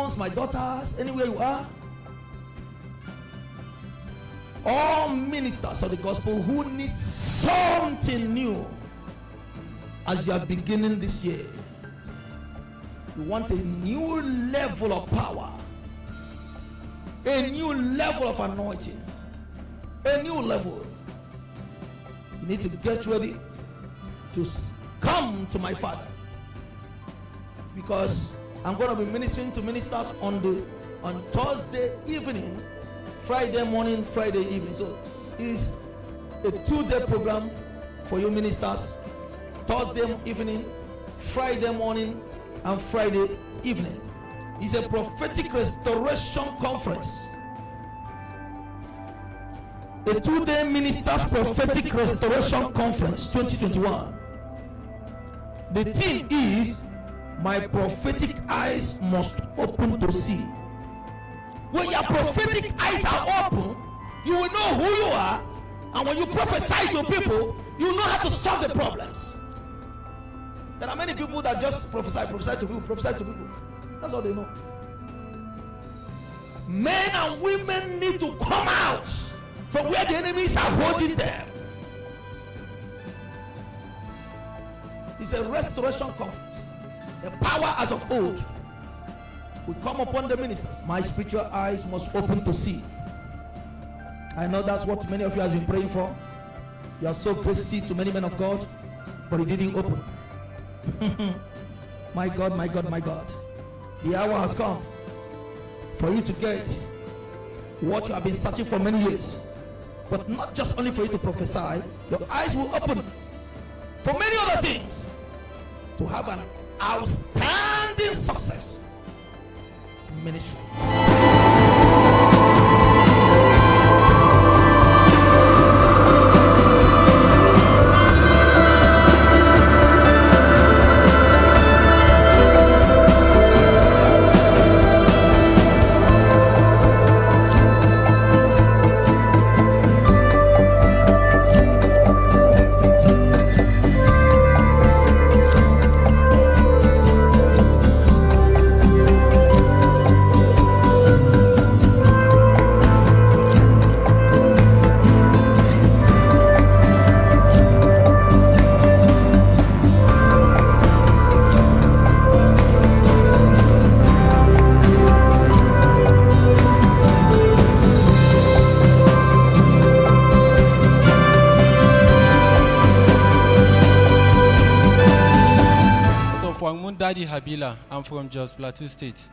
sons, my daughters, anywhere you are, all ministers of the gospel who need something new as you are beginning this year. You want a new level of power, a new level of anointing, a new level. You need to get ready to come to my Father, because I'm going to be ministering to ministers on Thursday evening, Friday morning, Friday evening. So it's a 2-day program for you ministers. Thursday evening, Friday morning, and Friday evening. It's a prophetic restoration conference. A 2-day ministers prophetic restoration conference 2021. The theme is my prophetic eyes must open to see. When your prophetic eyes are open, you will know who you are, and when you prophesy to people, you know how to solve the problems. There are many people that just prophesy to people. That's all they know. Men and women need to come out from where the enemies are holding them. It's a restoration conference. The power as of old will come upon the ministers. My spiritual eyes must open to see. I know that's what many of you have been praying for. You are so gracious to many men of God, but it didn't open. My God, my God, my God. The hour has come for you to get what you have been searching for many years. But not just only for you to prophesy, your eyes will open for many other things, to have an outstanding success in ministry. I'm from Jos Plateau State.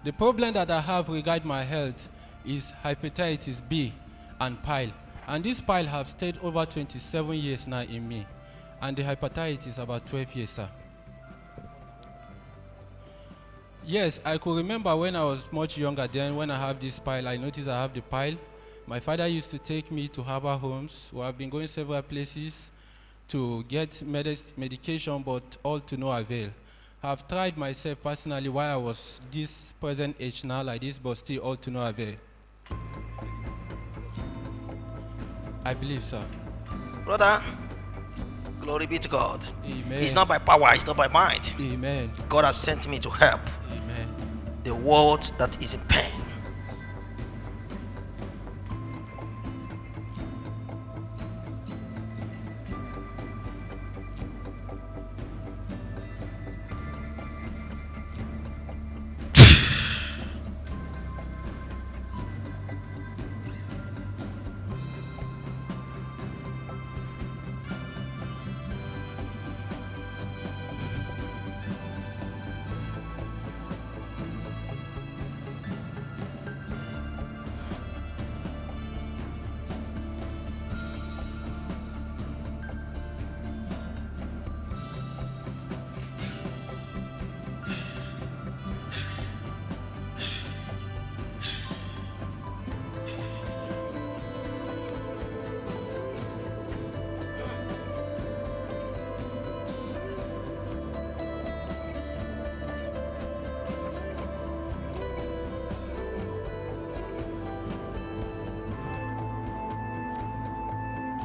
The problem that I have regarding my health is hepatitis B and pile. And this pile have stayed over 27 years now in me. And the hepatitis about 12 years, sir. Yes, I could remember when I was much younger then, when I have this pile, I noticed I have the pile. My father used to take me to harbor homes. We have been going several places to get medication, but all to no avail. I've tried myself personally while I was this present age now like this, but still all to no avail. I believe, sir. Brother, glory be to God. Amen. It's not by power, it's not by might. Amen. God has sent me to help Amen. the world that is in pain.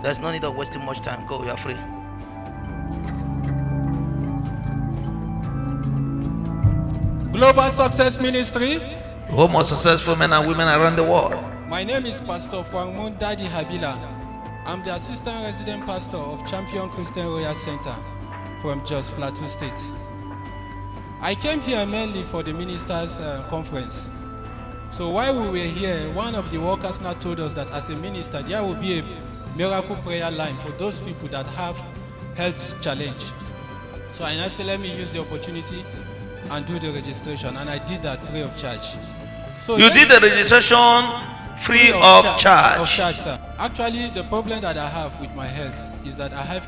There's no need of wasting much time. Go, you are free. Global Success Ministry. Home of successful men and women around the world. My name is Pastor Fwangmun Dadi Habila. I'm the assistant resident pastor of Champion Christian Royal Center from Jos Plateau State. I came here mainly for the ministers' conference. So while we were here, one of the workers now told us that as a minister, there will be a miracle prayer line for those people that have health challenge. So I now said, let me use the opportunity and do the registration, and I did that free of charge. So you did the registration free of charge? Of charge, sir. Actually, the problem that I have with my health is that I have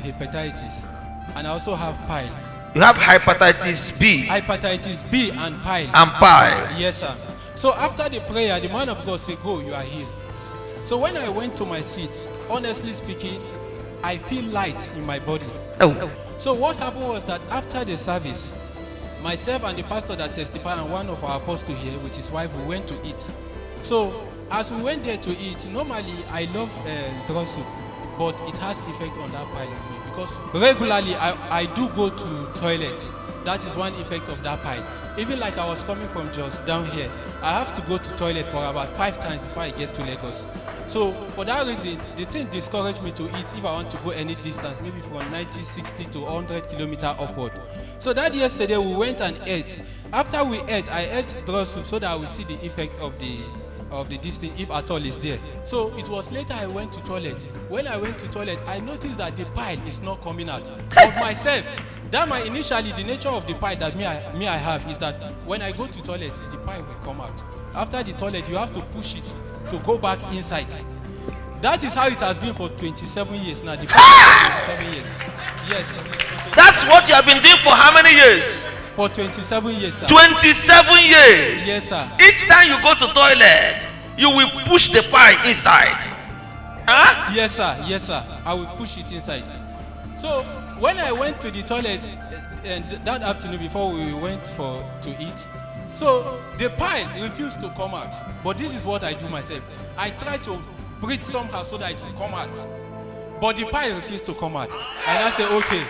hepatitis, and I also have pile. You have hepatitis B? Hepatitis B and pile. And pile? Yes, sir. So after the prayer, the man of God said, go, you are healed. So when I went to my seat, honestly speaking, I feel light in my body. Oh. So what happened was that after the service, myself and the pastor that testified and one of our apostles here with his wife, we went to eat. So as we went there to eat, normally I love draw soup, but it has effect on that pile of me because regularly I do go to toilet. That is one effect of that pile. Even like I was coming from Jos down here, I have to go to toilet for about 5 times before I get to Lagos. So for that reason, the thing discouraged me to eat if I want to go any distance, maybe from 90, 60 to 100 kilometers upward. So that yesterday we went and ate. After we ate, I ate draw soup so that I will see the effect of the distance if at all is there. So it was later I went to toilet. When I went to toilet, I noticed that the pile is not coming out of myself. Initially the nature of the pile that me I have is that when I go to toilet, the pile will come out. After the toilet, you have to push it to go back inside. That is how it has been for 27 years now. The pile 27 years. Yes, it is. That's what you have been doing for how many years? For 27 years, sir. 27 years? Yes, sir. Each time you go to toilet, you will push the pile inside. Huh? Yes, sir. Yes, sir. I will push it inside. So when I went to the toilet and that afternoon before we went to eat, so the pile refused to come out. But this is what I do myself. I try to breathe somehow so that it will come out. But the pile refused to come out. And I say, okay.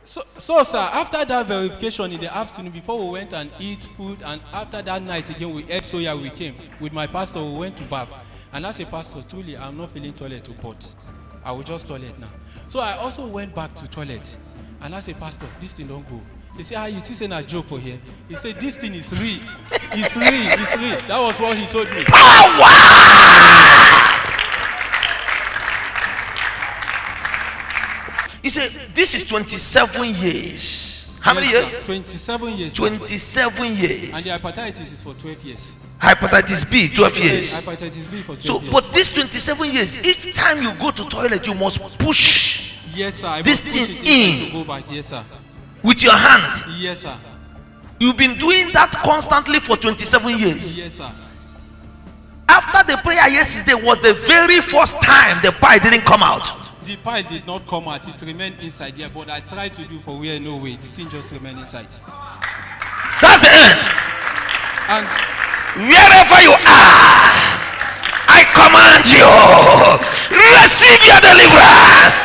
So sir, after that verification in the afternoon, before we went and eat food, and after that night again we ate soya, we came with my pastor, we went to Bab. And I said, Pastor, truly I'm not feeling toilet to pot. I will just toilet now. So I also went back to toilet. And I said, Pastor, this thing don't go. He said, you think it's a joke for here? He said, this thing is real. It's real, it's real. That was what he told me. He said, this is 27 years. How many years? 27 years. 27 years. And the hepatitis is for 12 years. Hepatitis B, 12 years. Hepatitis B for 12 so, years. but this 27 years, each time you go to toilet, you must push this thing in. To go back. Yes, sir. With your hand. Yes, sir. You've been doing that constantly for 27 years. Yes, sir. After the prayer yesterday was the very first time the pie didn't come out. The pie did not come out, it remained inside there, but I tried to do for where no way, the thing just remained inside. That's the end. And wherever you are, I command you, receive your deliverance.